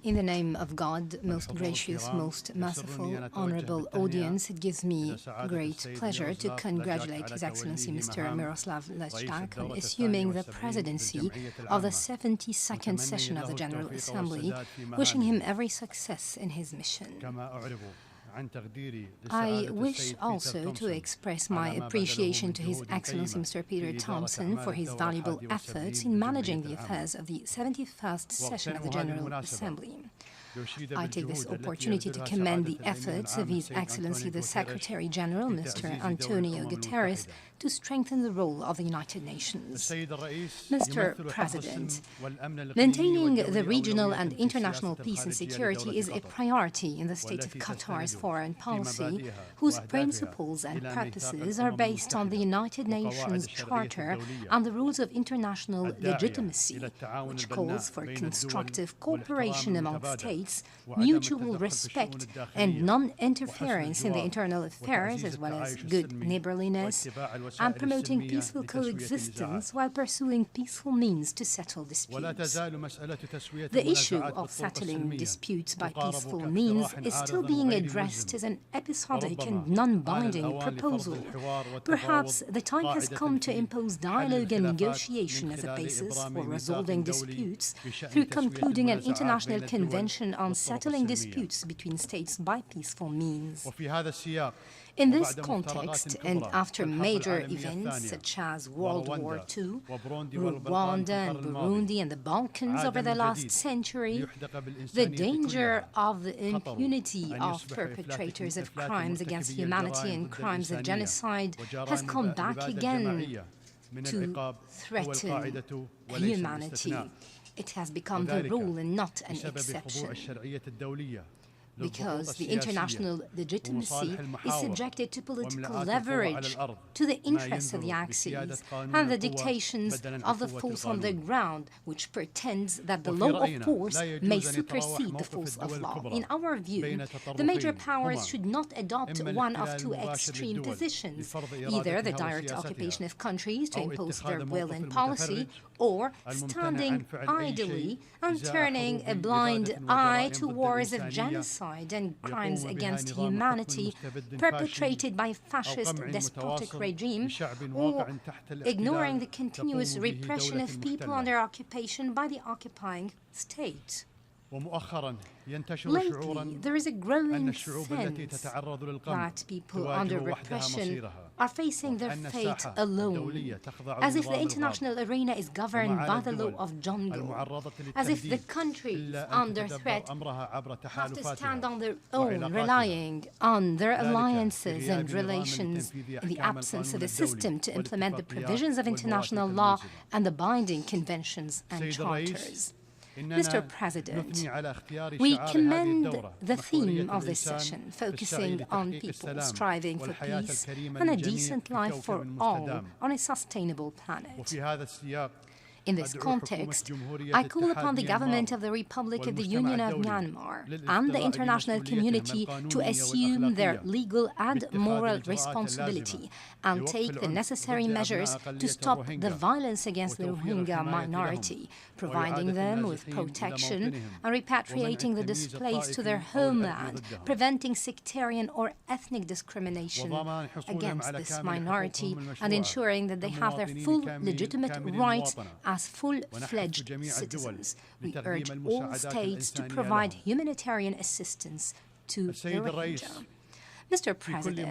In the name of God, most gracious, most merciful, honorable audience, it gives me great pleasure to congratulate His Excellency Mr. Miroslav Lajčák on assuming the presidency of the 72nd session of the General Assembly, wishing him every success in his mission. I wish also to express my appreciation to His Excellency Mr. Peter Thompson for his valuable efforts in managing the affairs of the 71st session of the General Assembly. I take this opportunity to commend the efforts of His Excellency the Secretary General, Mr. Antonio Guterres, to strengthen the role of the United Nations. Mr. President, maintaining the regional and international peace and security is a priority in the state of Qatar's foreign policy, whose principles and purposes are based on the United Nations Charter and the rules of international legitimacy, which calls for constructive cooperation among states, mutual respect and non-interference in the internal affairs, as well as good neighborliness, and promoting peaceful coexistence while pursuing peaceful means to settle disputes. The issue of settling disputes by peaceful means is still being addressed as an episodic and non-binding proposal. Perhaps the time has come to impose dialogue and negotiation as a basis for resolving disputes through concluding an international convention on settling disputes between states by peaceful means. In this context, and after major events such as World War II, Rwanda and Burundi and the Balkans over the last century, the danger of the impunity of perpetrators of crimes against humanity and crimes of genocide has come back again to threaten humanity. It has become the rule and not an exception, because the international legitimacy is subjected to political leverage, to the interests of the Axis and the dictations of the force on the ground, which pretends that the law of force may supersede the force of law. In our view, the major powers should not adopt one of two extreme positions, either the direct occupation of countries to impose their will and policy, or standing idly and turning a blind eye to wars of genocide and crimes against humanity perpetrated by fascist despotic regimes, or ignoring the continuous repression of people under occupation by the occupying state. Lately, there is a growing sense that people under repression are facing their fate alone, as if the international arena is governed by the law of jungle, as if the countries under threat have to stand on their own, relying on their alliances and relations in the absence of a system to implement the provisions of international law and the binding conventions and charters. Mr. President, we commend the theme of this session, focusing on people striving for peace and a decent life for all on a sustainable planet. In this context, I call upon the government of the Republic of the Union of Myanmar and the international community to assume their legal and moral responsibility and take the necessary measures to stop the violence against the Rohingya minority, providing them with protection and repatriating the displaced to their homeland, preventing sectarian or ethnic discrimination against this minority, and ensuring that they have their full legitimate rights as full-fledged citizens. We urge all states to provide humanitarian assistance to the Rohingya. Mr. President,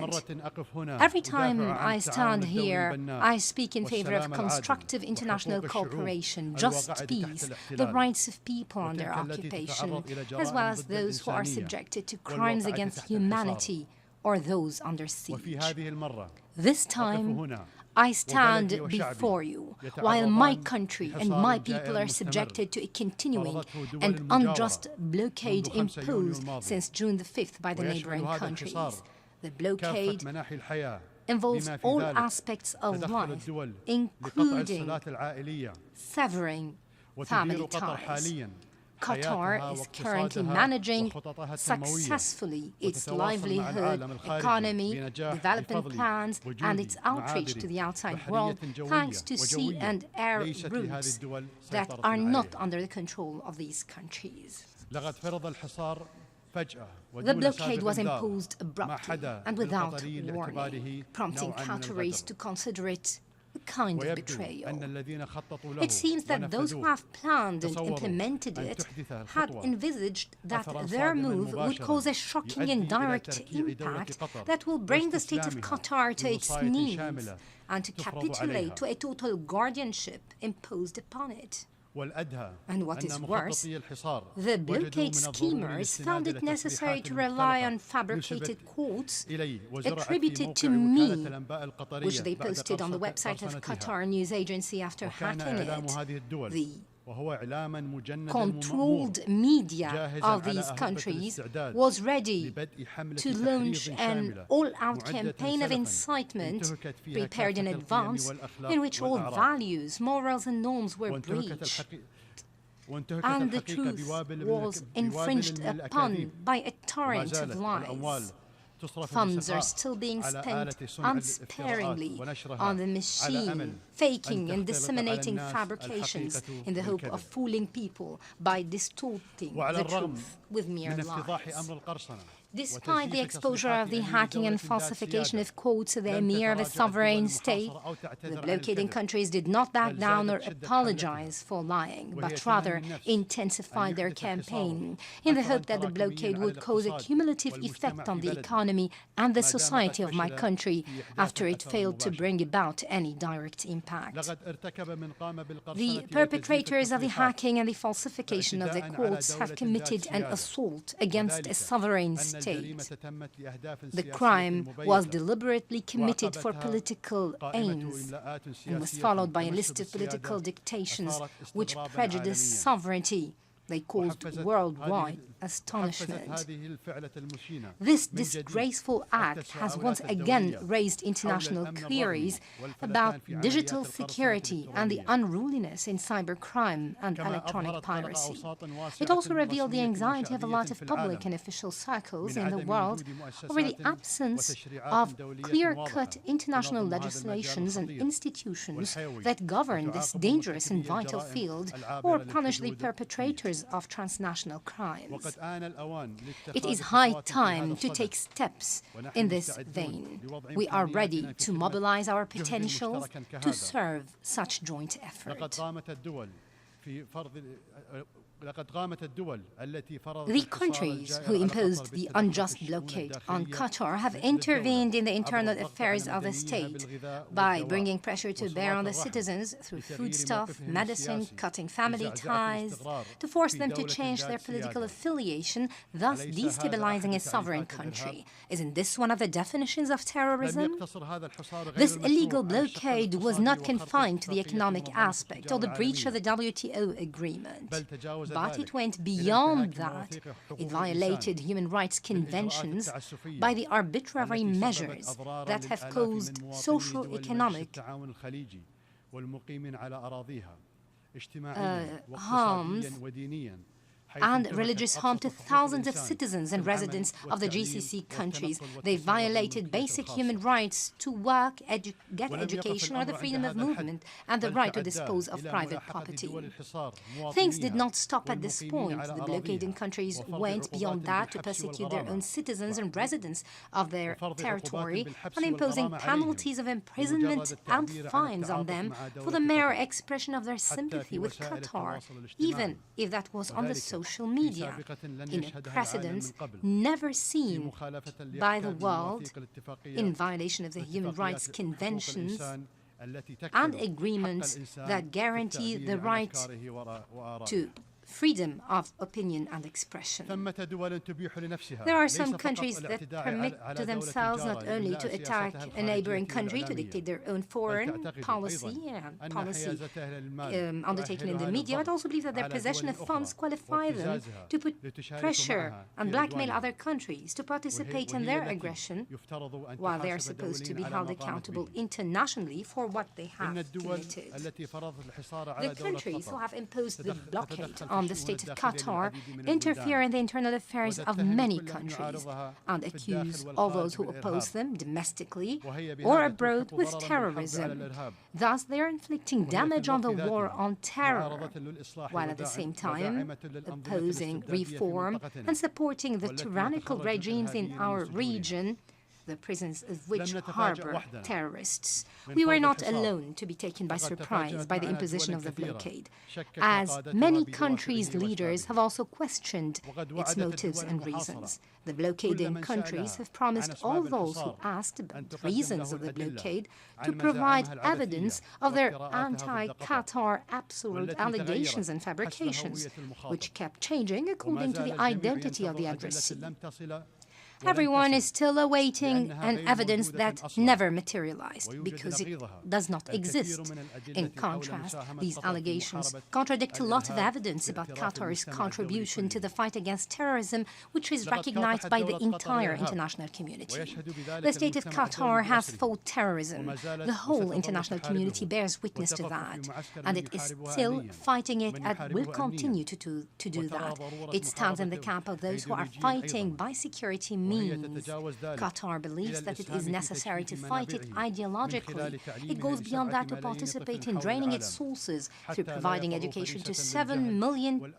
every time I stand here, I speak in favor of constructive international cooperation, just peace, the rights of people under occupation, as well as those who are subjected to crimes against humanity or those under siege. This time, I stand before you, while my country and my people are subjected to a continuing and unjust blockade imposed since June the 5th by the neighboring countries. The blockade involves all aspects of life, including severing family ties. Qatar is currently managing successfully its livelihood, economy, development plans, and its outreach to the outside world thanks to sea and air routes that are not under the control of these countries. The blockade was imposed abruptly and without warning, prompting Qataris to consider it a kind of betrayal. It seems that those who have planned and implemented it had envisaged that their move would cause a shocking and direct impact that will bring the state of Qatar to its knees and to capitulate to a total guardianship imposed upon it. And what is worse, the blockade schemers found it necessary to rely on fabricated quotes attributed to me, which they posted on the website of Qatar news agency after hacking it. The controlled media of these countries was ready to launch an all-out campaign of incitement prepared in advance, in which all values, morals and norms were breached. And the truth was infringed upon by a torrent of lies. Funds are still being spent unsparingly on the machine, faking and disseminating fabrications in the hope of fooling people by distorting the truth with mere lies. Despite the exposure of the hacking and falsification of quotes of the Emir of a sovereign state, the blockading countries did not back down or apologize for lying, but rather intensified their campaign in the hope that the blockade would cause a cumulative effect on the economy and the society of my country after it failed to bring about any direct impact. The perpetrators of the hacking and the falsification of the quotes have committed an assault against a sovereign state. The crime was deliberately committed for political aims and was followed by a list of political dictations which prejudiced sovereignty. They caused worldwide astonishment. This disgraceful act has once again raised international queries about digital security and the unruliness in cybercrime and electronic piracy. It also revealed the anxiety of a lot of public and official circles in the world over the absence of clear-cut international legislations and institutions that govern this dangerous and vital field or punish the perpetrators of transnational crimes. It is high time to take steps in this vein. We are ready to mobilize our potentials to serve such joint effort. The countries who imposed the unjust blockade on Qatar have intervened in the internal affairs of the state by bringing pressure to bear on the citizens through foodstuff, medicine, cutting family ties, to force them to change their political affiliation, thus destabilizing a sovereign country. Isn't this one of the definitions of terrorism? This illegal blockade was not confined to the economic aspect or the breach of the WTO agreement, but it went beyond that. It violated human rights conventions by the arbitrary measures that have caused socio-economic harms and religious harm to thousands of citizens and residents of the GCC countries. They violated basic human rights to work, get education, or the freedom of movement, and the right to dispose of private property. Things did not stop at this point. The blockading countries went beyond that to persecute their own citizens and residents of their territory, and imposing penalties of imprisonment and fines on them for the mere expression of their sympathy with Qatar, even if that was on the social media, in a precedent never seen by the world, in violation of the human rights conventions and agreements that guarantee the right to freedom of opinion and expression. There are some countries that permit to themselves not only to attack a neighboring country to dictate their own foreign policy and policy undertaken in the media, but also believe that their possession of funds qualify them to put pressure and blackmail other countries to participate in their aggression, while they are supposed to be held accountable internationally for what they have committed. The countries who have imposed the blockade on on the state of Qatar interfere in the internal affairs of many countries and accuse all those who oppose them domestically or abroad with terrorism. Thus, they are inflicting damage on the war on terror, while at the same time opposing reform and supporting the tyrannical regimes in our region, the prisons of which harbor terrorists. We were not alone to be taken by surprise by the imposition of the blockade, as many countries' leaders have also questioned its motives and reasons. The blockading countries have promised all those who asked about the reasons of the blockade to provide evidence of their anti-Qatar absolute allegations and fabrications, which kept changing according to the identity of the addressee. Everyone is still awaiting an evidence that never materialized because it does not exist. In contrast, these allegations contradict a lot of evidence about Qatar's contribution to the fight against terrorism, which is recognized by the entire international community. The state of Qatar has fought terrorism. The whole international community bears witness to that, and it is still fighting it and will continue to do that. It stands in the camp of those who are fighting by security means. Qatar believes that it is necessary to fight it ideologically. It goes beyond that to participate in draining its sources through providing education to 7 million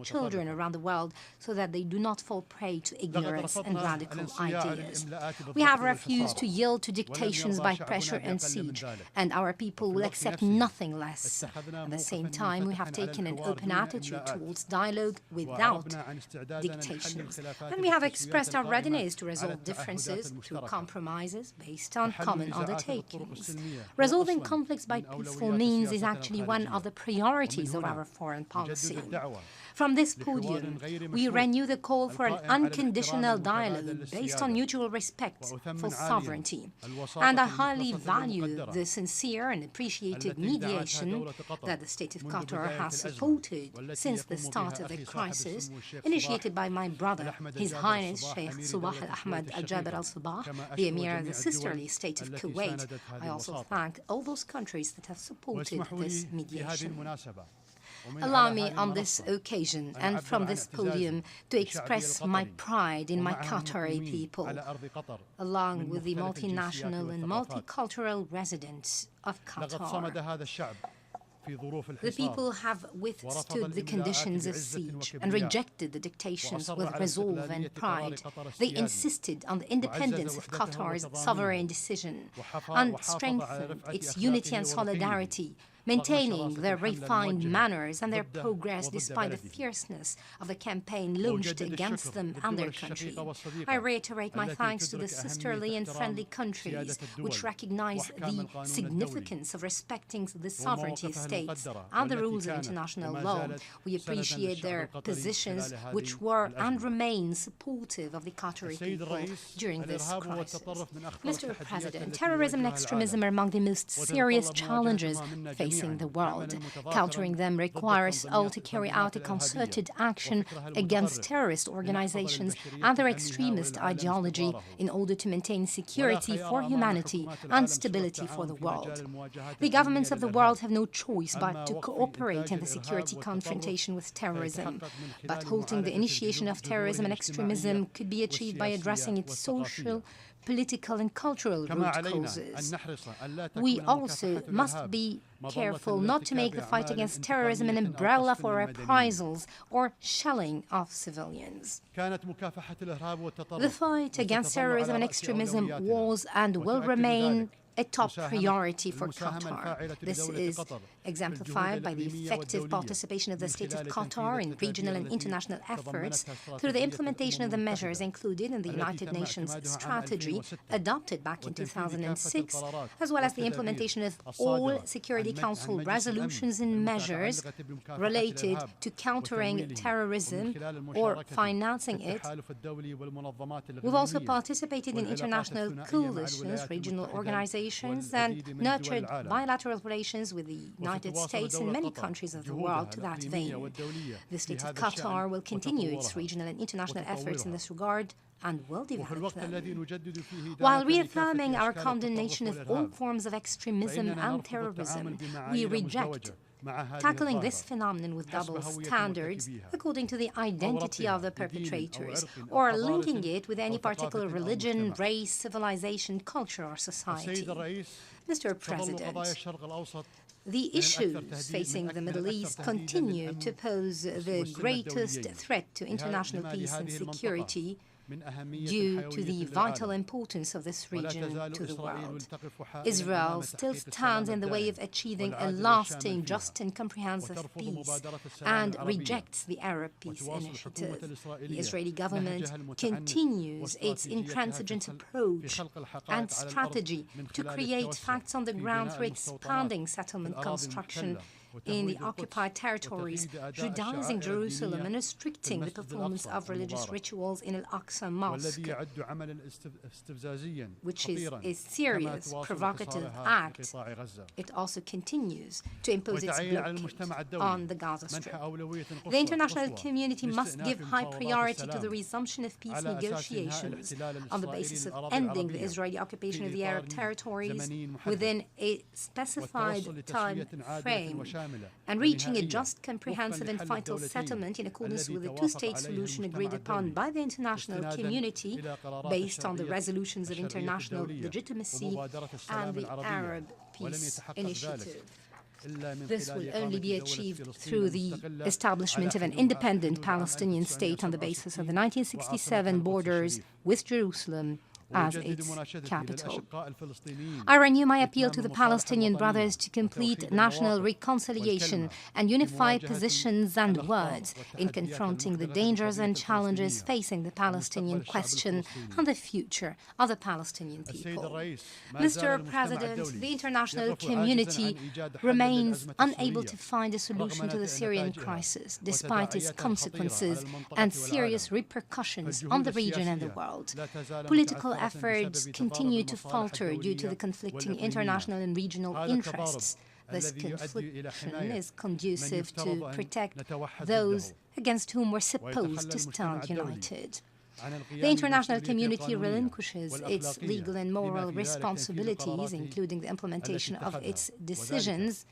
children around the world so that they do not fall prey to ignorance and radical ideas. We have refused to yield to dictations by pressure and siege, and our people will accept nothing less. At the same time, we have taken an open attitude towards dialogue without dictations, and we have expressed our readiness to resolve differences through compromises based on common undertakings. Resolving conflicts by peaceful means is actually one of the priorities of our foreign policy. From this podium, we renew the call for an unconditional dialogue based on mutual respect for sovereignty. And I highly value the sincere and appreciated mediation that the state of Qatar has supported since the start of the crisis, initiated by my brother, His Highness Sheikh Ahmad Al-Jaber Al-Sabah, the Emir of the sisterly state of Kuwait. I also thank all those countries that have supported this mediation. Allow me on this occasion and from this podium to express my pride in my Qatari people, along with the multinational and multicultural residents of Qatar. The people have withstood the conditions of siege and rejected the dictations with resolve and pride. They insisted on the independence of Qatar's sovereign decision and strengthened its unity and solidarity, maintaining their refined manners and their progress despite the fierceness of the campaign launched against them and their country. I reiterate my thanks to the sisterly and friendly countries which recognize the significance of respecting the sovereignty of states and the rules of international law. We appreciate their positions which were and remain supportive of the Qatari people during this crisis. Mr. President, terrorism and extremism are among the most serious challenges facing the world. Countering them requires all to carry out a concerted action against terrorist organizations and their extremist ideology in order to maintain security for humanity and stability for the world. The governments of the world have no choice but to cooperate in the security confrontation with terrorism. But halting the initiation of terrorism and extremism could be achieved by addressing its social, political and cultural root causes. We also must be careful not to make the fight against terrorism an umbrella for reprisals or shelling of civilians. The fight against terrorism and extremism was and will remain a top priority for Qatar. This is exemplified by the effective participation of the state of Qatar in regional and international efforts through the implementation of the measures included in the United Nations strategy adopted back in 2006, as well as the implementation of all Security Council resolutions and measures related to countering terrorism or financing it. We've also participated in international coalitions, regional organizations, and nurtured bilateral relations with the United States and many countries of the world to that vein. The state of Qatar will continue its regional and international efforts in this regard and will develop them. While reaffirming our condemnation of all forms of extremism and terrorism, we reject tackling this phenomenon with double standards according to the identity of the perpetrators, or linking it with any particular religion, race, civilization, culture, or society. Mr. President, the issues facing the Middle East continue to pose the greatest threat to international peace and security due to the vital importance of this region to the world. Israel still stands in the way of achieving a lasting, just and comprehensive peace and rejects the Arab Peace Initiative. The Israeli government continues its intransigent approach and strategy to create facts on the ground through expanding settlement construction in the occupied territories, Judaizing Jerusalem and restricting the performance of religious rituals in Al-Aqsa Mosque, which is a serious provocative act. It also continues to impose its blockade on the Gaza Strip. The international community must give high priority to the resumption of peace negotiations on the basis of ending the Israeli occupation of the Arab territories within a specified time frame, and reaching a just, comprehensive and vital settlement in accordance with the two-state solution agreed upon by the international community based on the resolutions of international legitimacy and the Arab Peace Initiative. This will only be achieved through the establishment of an independent Palestinian state on the basis of the 1967 borders with Jerusalem as its capital. I renew my appeal to the Palestinian brothers to complete national reconciliation and unify positions and words in confronting the dangers and challenges facing the Palestinian question and the future of the Palestinian people. Mr. President, the international community remains unable to find a solution to the Syrian crisis, despite its consequences and serious repercussions on the region and the world. Political efforts continue to falter due to the conflicting international and regional interests. This confliction is conducive to protect those against whom we're supposed to stand united. The international community relinquishes its legal and moral responsibilities, including the implementation of its decisions,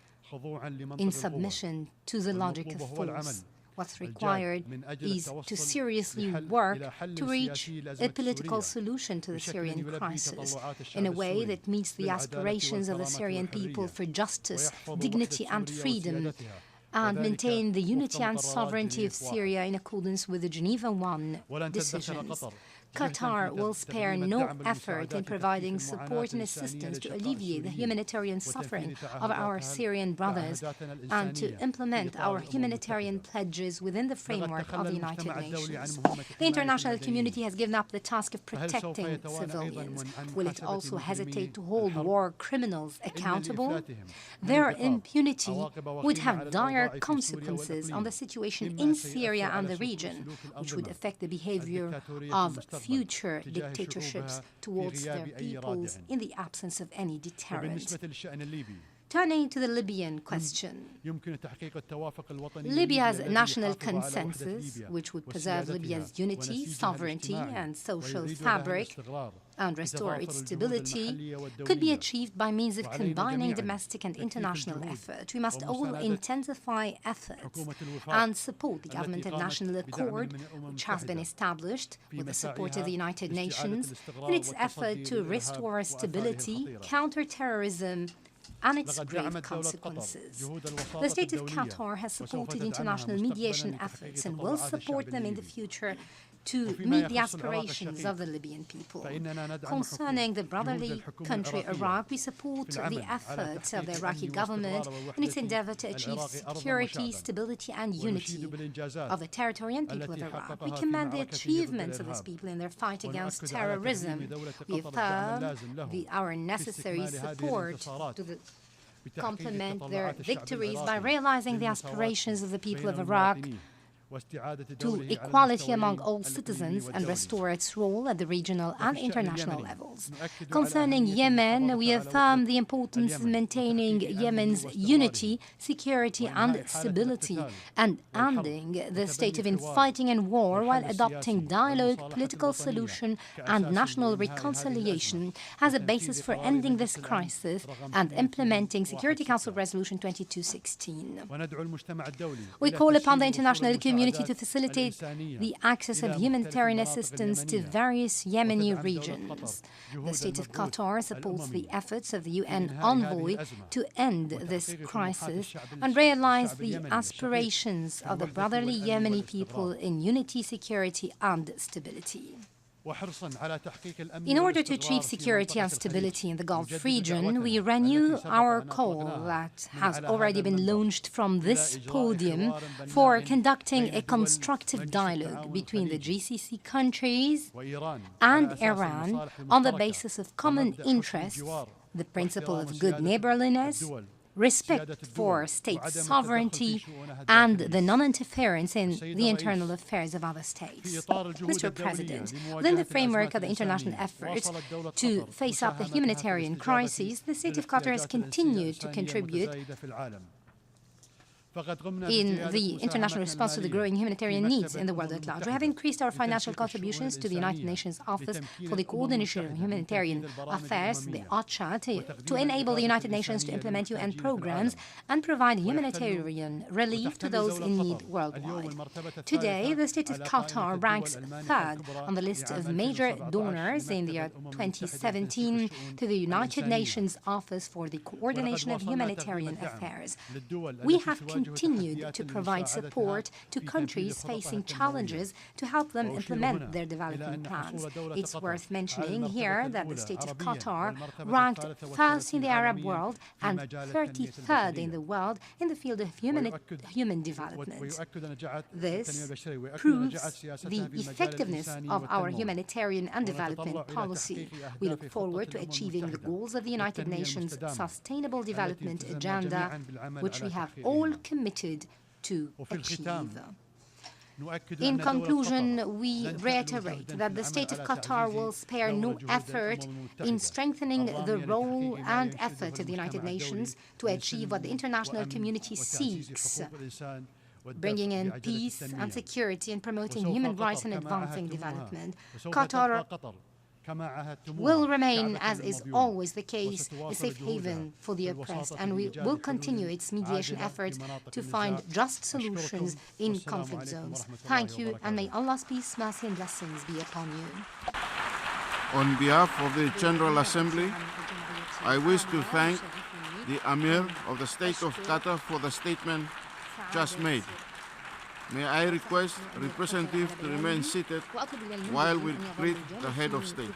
in submission to the logic of force. What's required is to seriously work to reach a political solution to the Syrian crisis in a way that meets the aspirations of the Syrian people for justice, dignity and freedom, and maintain the unity and sovereignty of Syria in accordance with the Geneva I decisions. Qatar will spare no effort in providing support and assistance to alleviate the humanitarian suffering of our Syrian brothers and to implement our humanitarian pledges within the framework of the United Nations. The international community has given up the task of protecting civilians. Will it also hesitate to hold war criminals accountable? Their impunity would have dire consequences on the situation in Syria and the region, which would affect the behavior of future dictatorships towards their peoples in the absence of any deterrent. Turning to the Libyan question, Libya's national consensus, which would preserve Libya's unity, sovereignty, and social fabric, and restore its stability, could be achieved by means of combining domestic and international effort. We must all intensify efforts and support the Government of National Accord, which has been established with the support of the United Nations, in its effort to restore stability, counter terrorism, and its grave consequences. The state of Qatar has supported international mediation efforts and will support them in the future to meet the aspirations of the Libyan people. Concerning the brotherly country Iraq, we support the efforts of the Iraqi government in its endeavor to achieve security, stability, and unity of the territory and people of Iraq. We commend the achievements of these people in their fight against terrorism. We affirm our necessary support to complement their victories by realizing the aspirations of the people of Iraq to equality among all citizens and restore its role at the regional and international levels. Concerning Yemen, we affirm the importance of maintaining Yemen's unity, security and stability and ending the state of infighting and war while adopting dialogue, political solution and national reconciliation as a basis for ending this crisis and implementing Security Council Resolution 2216. We call upon the international community to facilitate the access of humanitarian assistance to various Yemeni regions. The state of Qatar supports the efforts of the UN envoy to end this crisis and realize the aspirations of the brotherly Yemeni people in unity, security and stability. In order to achieve security and stability in the Gulf region, we renew our call that has already been launched from this podium for conducting a constructive dialogue between the GCC countries and Iran on the basis of common interests, the principle of good neighborliness, respect for state sovereignty and the non-interference in the internal affairs of other states. Mr. President, within the framework of the international efforts to face up the humanitarian crisis, the state of Qatar has continued to contribute in the international response to the growing humanitarian needs in the world at large. We have increased our financial contributions to the United Nations Office for the Coordination of Humanitarian Affairs, the OCHA, to enable the United Nations to implement UN programs and provide humanitarian relief to those in need worldwide. Today, the state of Qatar ranks third on the list of major donors in the year 2017 to the United Nations Office for the Coordination of Humanitarian Affairs. We have continued to provide support to countries facing challenges to help them implement their development plans. It's worth mentioning here that the state of Qatar ranked first in the Arab world and 33rd in the world in the field of human development. This proves the effectiveness of our humanitarian and development policy. We look forward to achieving the goals of the United Nations Sustainable Development Agenda, which we have all committed to achieve. In conclusion, we reiterate that the state of Qatar will spare no effort in strengthening the role and effort of the United Nations to achieve what the international community seeks, bringing in peace and security and promoting human rights and advancing development. Qatar will remain, as is always the case, a safe haven for the oppressed, and we will continue its mediation efforts to find just solutions in conflict zones. Thank you, and may Allah's peace, mercy and blessings be upon you. On behalf of the General Assembly, I wish to thank the Emir of the State of Qatar for the statement just made. May I request representatives to remain seated while we greet the head of state.